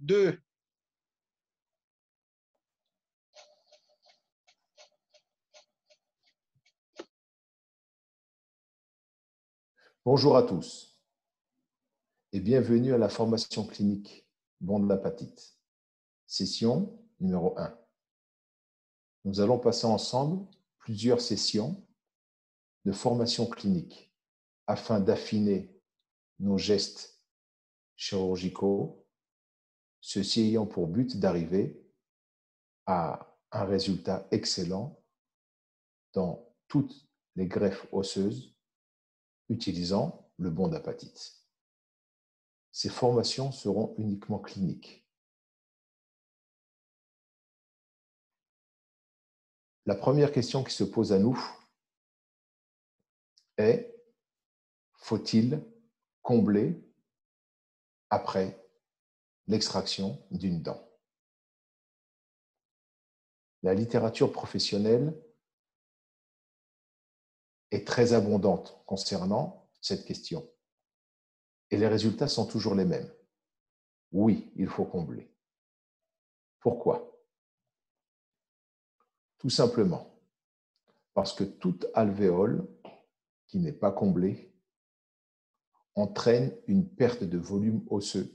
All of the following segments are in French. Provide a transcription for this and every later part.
2. Bonjour à tous et bienvenue à la formation clinique bon de l'hépatite, session numéro 1. Nous allons passer ensemble plusieurs sessions de formation clinique afin d'affiner nos gestes chirurgicaux, ceci ayant pour but d'arriver à un résultat excellent dans toutes les greffes osseuses utilisant le bon d'hépatite. Ces formations seront uniquement cliniques. La première question qui se pose à nous est: faut-il combler après l'extraction d'une dent? La littérature professionnelle est très abondante concernant cette question. Et les résultats sont toujours les mêmes. Oui, il faut combler. Pourquoi? Tout simplement parce que toute alvéole qui n'est pas comblée entraîne une perte de volume osseux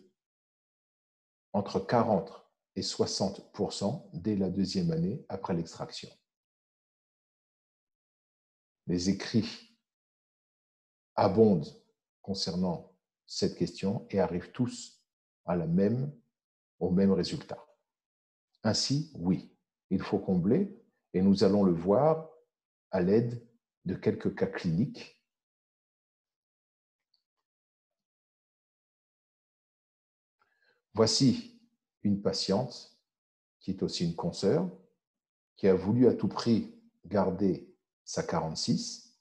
entre 40 et 60% dès la deuxième année après l'extraction. Les écrits abondent concernant cette question et arrivent tous au même résultat. Ainsi, oui, il faut combler et nous allons le voir à l'aide de quelques cas cliniques. Voici une patiente qui est aussi une consoeur qui a voulu à tout prix garder sa 46,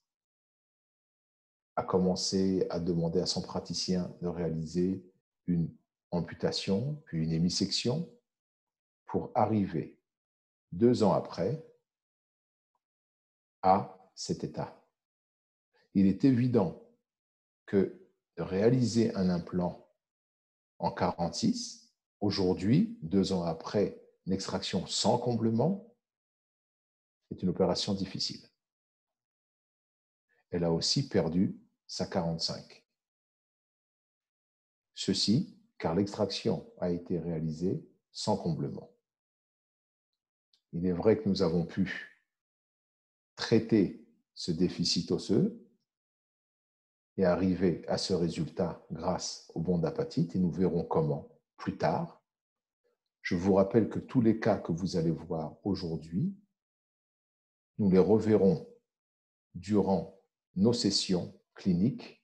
a commencé à demander à son praticien de réaliser une amputation, puis une hémisection, pour arriver 2 ans après à cet état. Il est évident que de réaliser un implant en 46, aujourd'hui, 2 ans après une extraction sans comblement, est une opération difficile. Elle a aussi perdu sa 45. Ceci car l'extraction a été réalisée sans comblement. Il est vrai que nous avons pu traiter ce déficit osseux et arriver à ce résultat grâce au bon d'hépatite, et nous verrons comment plus tard. Je vous rappelle que tous les cas que vous allez voir aujourd'hui, nous les reverrons durant nos sessions cliniques,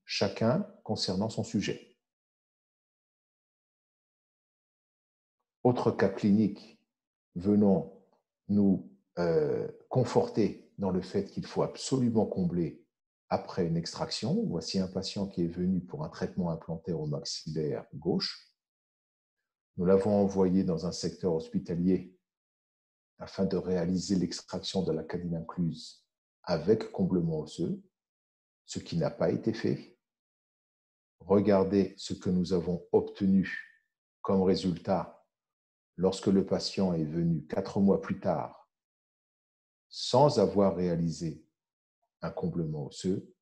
chacun concernant son sujet. Autre cas clinique venant nous conforter dans le fait qu'il faut absolument combler après une extraction. Voici un patient qui est venu pour un traitement implantaire au maxillaire gauche. Nous l'avons envoyé dans un secteur hospitalier afin de réaliser l'extraction de la canine incluse avec comblement osseux, ce qui n'a pas été fait. Regardez ce que nous avons obtenu comme résultat lorsque le patient est venu 4 mois plus tard sans avoir réalisé un comblement osseux.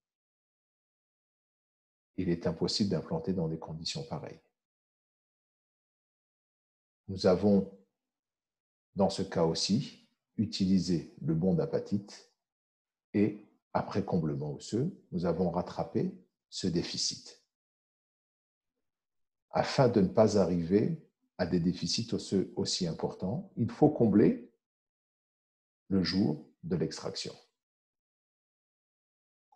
Il est impossible d'implanter dans des conditions pareilles. Nous avons, dans ce cas aussi, utilisé le bon d'hépatite et, après comblement osseux, nous avons rattrapé ce déficit. Afin de ne pas arriver à des déficits osseux aussi importants, il faut combler le jour de l'extraction.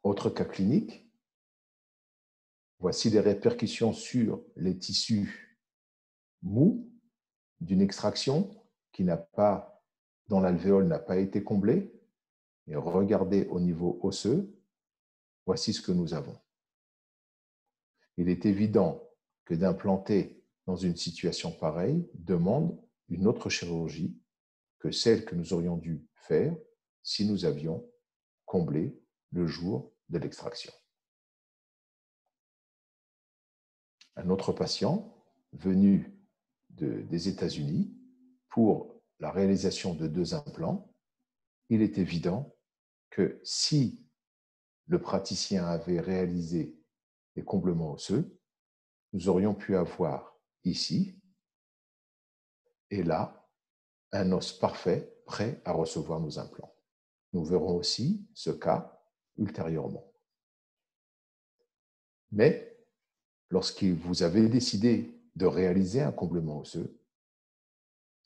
Autre cas clinique, voici les répercussions sur les tissus mous d'une extraction dont l'alvéole n'a pas été comblée. Et regardez au niveau osseux, voici ce que nous avons. Il est évident que d'implanter dans une situation pareille demande une autre chirurgie que celle que nous aurions dû faire si nous avions comblé le jour de l'extraction. Un autre patient venu des États-Unis pour la réalisation de 2 implants. Il est évident que si le praticien avait réalisé des comblements osseux, nous aurions pu avoir ici et là un os parfait prêt à recevoir nos implants. Nous verrons aussi ce cas ultérieurement. Mais lorsque vous avez décidé de réaliser un comblement osseux,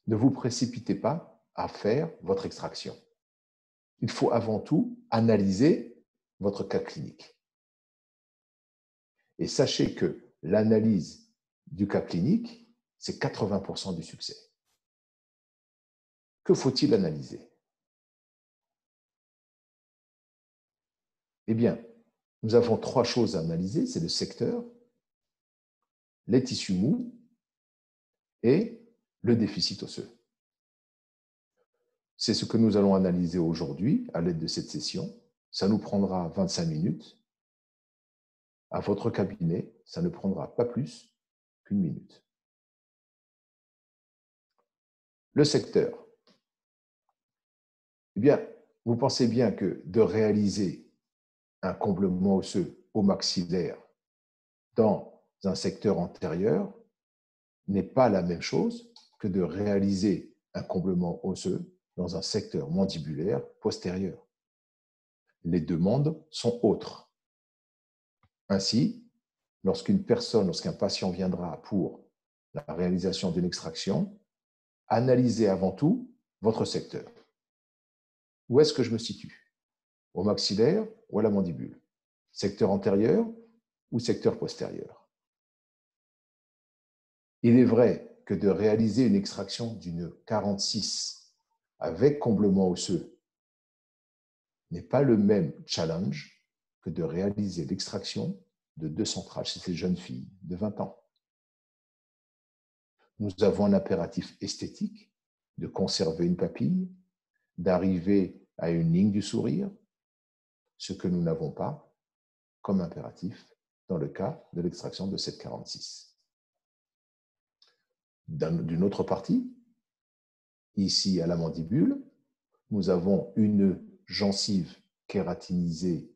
ne vous précipitez pas à faire votre extraction. Il faut avant tout analyser votre cas clinique. Et sachez que l'analyse du cas clinique, c'est 80% du succès. Que faut-il analyser? Eh bien, nous avons 3 choses à analyser, c'est le secteur, les tissus mous et le déficit osseux. C'est ce que nous allons analyser aujourd'hui à l'aide de cette session. Ça nous prendra 25 minutes. À votre cabinet, ça ne prendra pas plus qu'1 minute. Le secteur. Eh bien, vous pensez bien que de réaliser un comblement osseux au maxillaire dans un secteur antérieur n'est pas la même chose que de réaliser un comblement osseux dans un secteur mandibulaire postérieur. Les demandes sont autres. Ainsi, lorsqu'un patient viendra pour la réalisation d'une extraction, analysez avant tout votre secteur. Où est-ce que je me situe? Au maxillaire ou à la mandibule? Secteur antérieur ou secteur postérieur? Il est vrai que de réaliser une extraction d'une 46 avec comblement osseux n'est pas le même challenge que de réaliser l'extraction de 2 centrales chez ces jeunes filles de 20 ans. Nous avons un impératif esthétique de conserver une papille, d'arriver à une ligne du sourire, ce que nous n'avons pas comme impératif dans le cas de l'extraction de cette 46. D'une autre partie, ici à la mandibule, nous avons une gencive kératinisée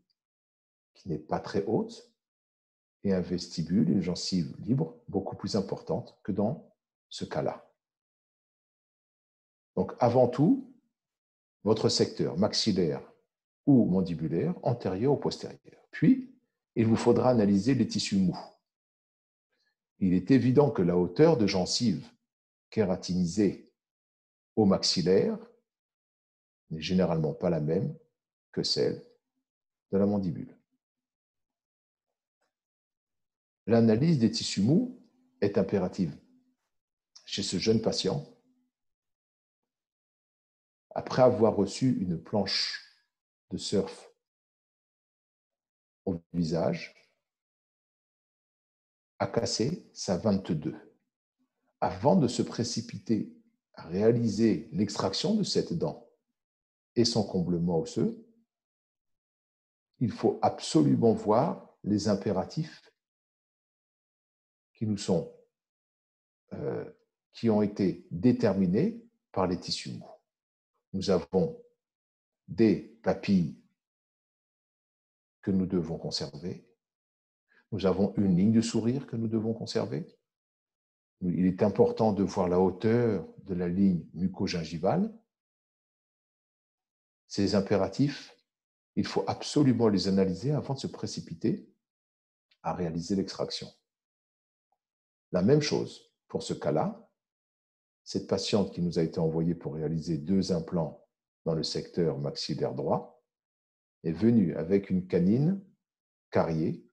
qui n'est pas très haute et un vestibule, une gencive libre, beaucoup plus importante que dans ce cas-là. Donc, avant tout, votre secteur maxillaire ou mandibulaire, antérieur ou postérieur. Puis, il vous faudra analyser les tissus mous. Il est évident que la hauteur de gencive kératinisée au maxillaire n'est généralement pas la même que celle de la mandibule. L'analyse des tissus mous est impérative. Chez ce jeune patient, après avoir reçu une planche de surf au visage, a cassé sa 22. Avant de se précipiter à réaliser l'extraction de cette dent et son comblement osseux, il faut absolument voir les impératifs qui ont été déterminés par les tissus mous. Nous avons des papilles que nous devons conserver. Nous avons une ligne de sourire que nous devons conserver. Il est important de voir la hauteur de la ligne muco-gingivale. Ces impératifs, il faut absolument les analyser avant de se précipiter à réaliser l'extraction. La même chose pour ce cas-là. Cette patiente qui nous a été envoyée pour réaliser 2 implants dans le secteur maxillaire droit est venue avec une canine cariée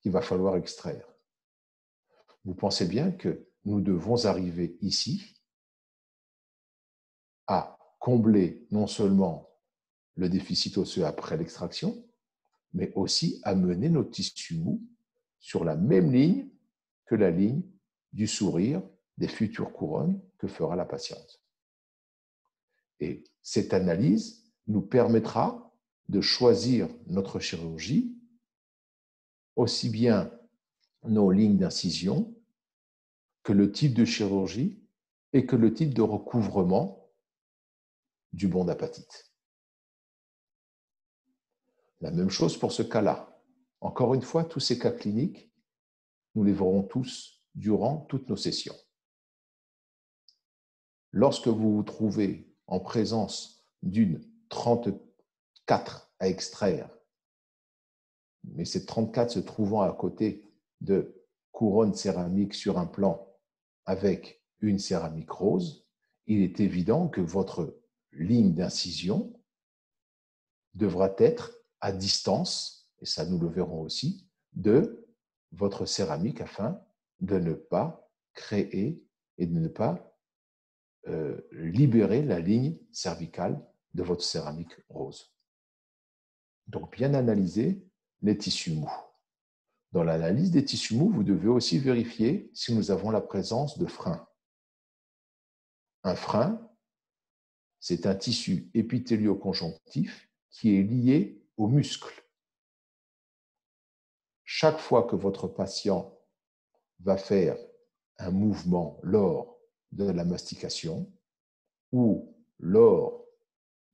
qu'il va falloir extraire. Vous pensez bien que nous devons arriver ici à combler non seulement le déficit osseux après l'extraction, mais aussi à mener nos tissus mous sur la même ligne que la ligne du sourire des futures couronnes que fera la patiente. Et cette analyse nous permettra de choisir notre chirurgie, aussi bien nos lignes d'incision que le type de chirurgie et que le type de recouvrement du bon d'apatite. La même chose pour ce cas-là. Encore une fois, tous ces cas cliniques, nous les verrons tous durant toutes nos sessions. Lorsque vous vous trouvez en présence d'une 34 à extraire, mais cette 34 se trouvant à côté de couronne céramique sur un plan avec une céramique rose, il est évident que votre ligne d'incision devra être à distance, et ça nous le verrons aussi, de votre céramique afin de ne pas créer et de ne pas libérer la ligne cervicale de votre céramique rose. Donc, bien analyser les tissus mous. Dans l'analyse des tissus mous, vous devez aussi vérifier si nous avons la présence de freins. Un frein, c'est un tissu épithélio-conjonctif qui est lié au muscle. Chaque fois que votre patient va faire un mouvement lors de la mastication ou lors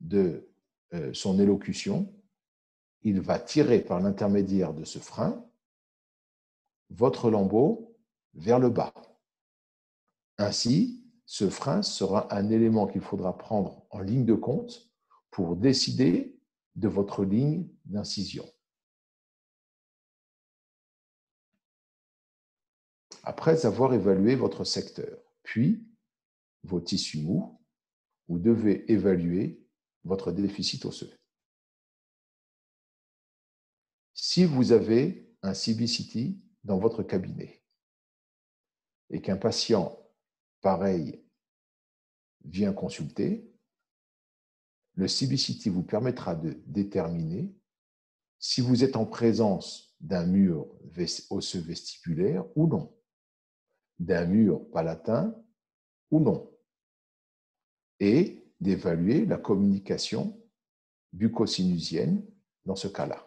de son élocution, il va tirer par l'intermédiaire de ce frein votre lambeau vers le bas. Ainsi, ce frein sera un élément qu'il faudra prendre en ligne de compte pour décider de votre ligne d'incision. Après avoir évalué votre secteur, puis vos tissus mous, vous devez évaluer votre déficit osseux. Si vous avez un CBCT dans votre cabinet et qu'un patient pareil vient consulter, le CBCT vous permettra de déterminer si vous êtes en présence d'un mur osseux vestibulaire ou non, d'un mur palatin ou non, et d'évaluer la communication bucco-sinusienne dans ce cas-là.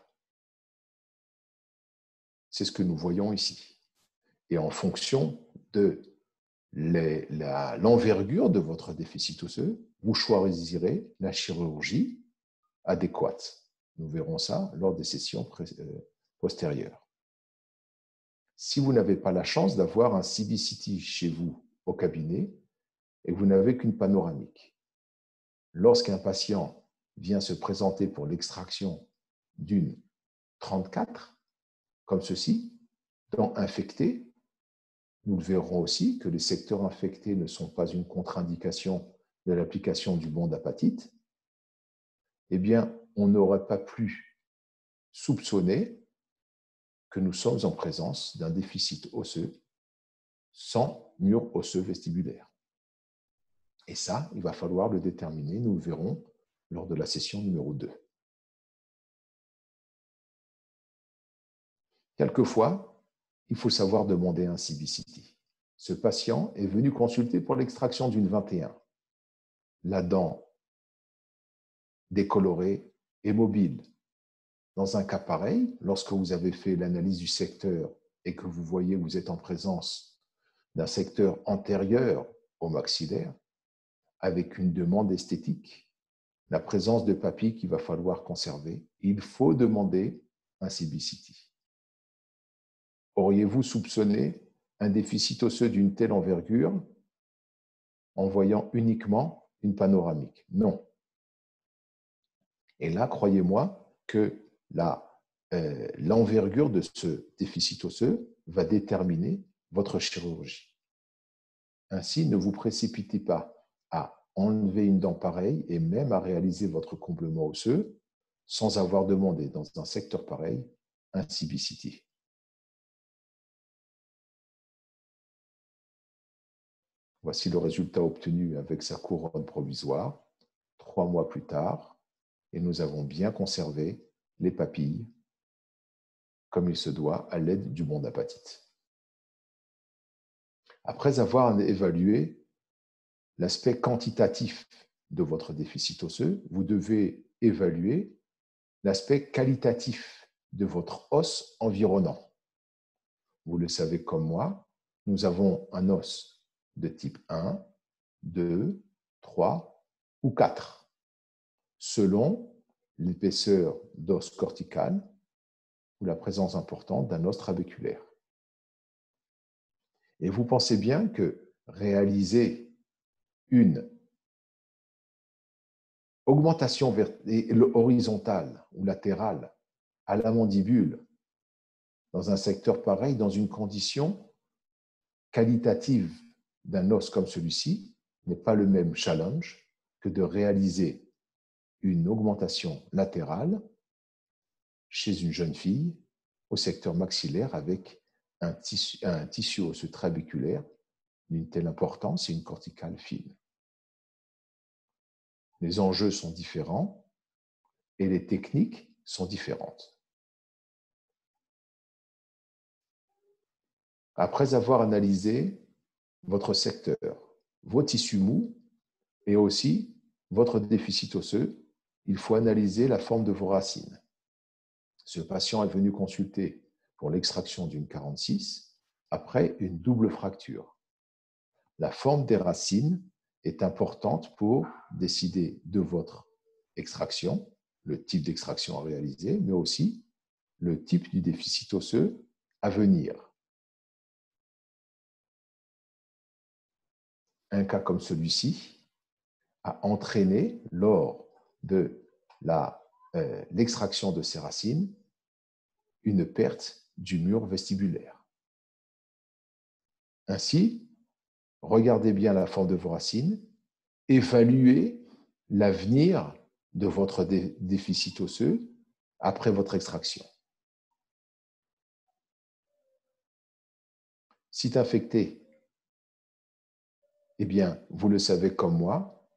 C'est ce que nous voyons ici. Et en fonction de l'envergure de votre déficit osseux, vous choisirez la chirurgie adéquate. Nous verrons ça lors des sessions postérieures. Si vous n'avez pas la chance d'avoir un CBCT chez vous au cabinet et que vous n'avez qu'une panoramique, lorsqu'un patient vient se présenter pour l'extraction d'une 34, comme ceci, dent infectée, nous verrons aussi que les secteurs infectés ne sont pas une contre-indication de l'application du bon d'apatite. Eh bien, on n'aurait pas pu soupçonner que nous sommes en présence d'un déficit osseux sans mur osseux vestibulaire. Et ça, il va falloir le déterminer, nous le verrons lors de la session numéro 2. Quelquefois, il faut savoir demander un CBCT. Ce patient est venu consulter pour l'extraction d'une 21. La dent décolorée et mobile. Dans un cas pareil, lorsque vous avez fait l'analyse du secteur et que vous voyez que vous êtes en présence d'un secteur antérieur au maxillaire, avec une demande esthétique, la présence de papilles qu'il va falloir conserver, il faut demander un CBCT. Auriez-vous soupçonné un déficit osseux d'une telle envergure en voyant uniquement une panoramique? Non. Et là, croyez-moi que l'envergure de ce déficit osseux va déterminer votre chirurgie. Ainsi, ne vous précipitez pas à enlever une dent pareille et même à réaliser votre comblement osseux sans avoir demandé dans un secteur pareil un CBCT. Voici le résultat obtenu avec sa couronne provisoire 3 mois plus tard, et nous avons bien conservé les papilles comme il se doit à l'aide du bon d'apatite. Après avoir évalué l'aspect quantitatif de votre déficit osseux, vous devez évaluer l'aspect qualitatif de votre os environnant. Vous le savez comme moi, nous avons un os de type 1, 2, 3 ou 4, selon l'épaisseur d'os cortical ou la présence importante d'un os trabéculaire. Et vous pensez bien que réaliser une augmentation horizontale ou latérale à la mandibule dans un secteur pareil, dans une condition qualitative d'un os comme celui-ci, n'est pas le même challenge que de réaliser une augmentation latérale chez une jeune fille au secteur maxillaire avec un tissu osseux trabéculaire d'une telle importance et une corticale fine. Les enjeux sont différents et les techniques sont différentes. Après avoir analysé votre secteur, vos tissus mous et aussi votre déficit osseux, il faut analyser la forme de vos racines. Ce patient est venu consulter pour l'extraction d'une 46 après une double fracture. La forme des racines est importante pour décider de votre extraction, le type d'extraction à réaliser, mais aussi le type du déficit osseux à venir. Un cas comme celui-ci a entraîné, lors de l'extraction de ces racines, une perte du mur vestibulaire. Ainsi, regardez bien la forme de vos racines, évaluez l'avenir de votre déficit osseux après votre extraction. Site infecté, eh bien, vous le savez comme moi,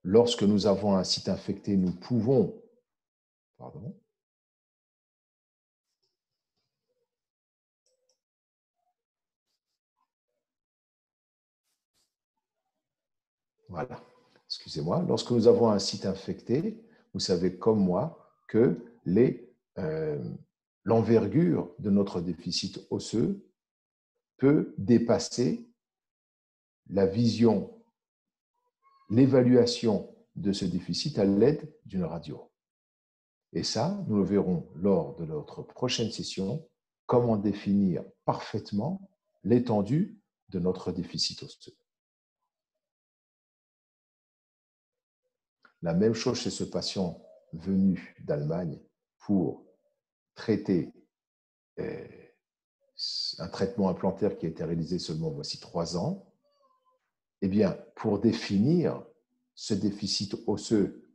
lorsque nous avons un site infecté, nous pouvons, voilà, excusez-moi, lorsque nous avons un site infecté, vous savez comme moi que l'envergure de notre déficit osseux peut dépasser la vision, l'évaluation de ce déficit à l'aide d'une radio. Et ça, nous le verrons lors de notre prochaine session, comment définir parfaitement l'étendue de notre déficit osseux. La même chose chez ce patient venu d'Allemagne pour traiter un traitement implantaire qui a été réalisé seulement voici 3 ans. Eh bien, pour définir ce déficit osseux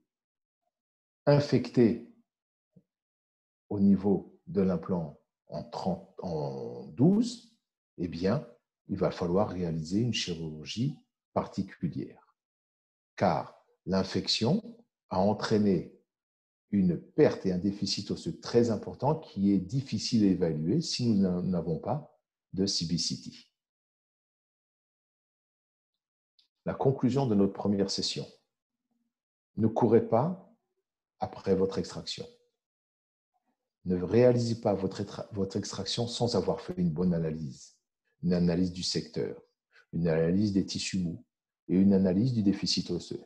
infecté au niveau de l'implant en 12, eh bien, il va falloir réaliser une chirurgie particulière. Car l'infection a entraîné une perte et un déficit osseux très important qui est difficile à évaluer si nous n'avons pas de CBCT. La conclusion de notre première session. Ne courez pas après votre extraction. Ne réalisez pas votre extraction sans avoir fait une bonne analyse. Une analyse du secteur, une analyse des tissus mous et une analyse du déficit osseux.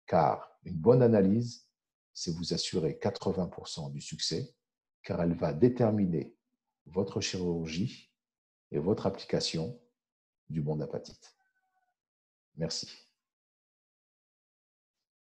Car une bonne analyse, c'est vous assurer 80% du succès, car elle va déterminer votre chirurgie et votre application du bon apatite. Merci.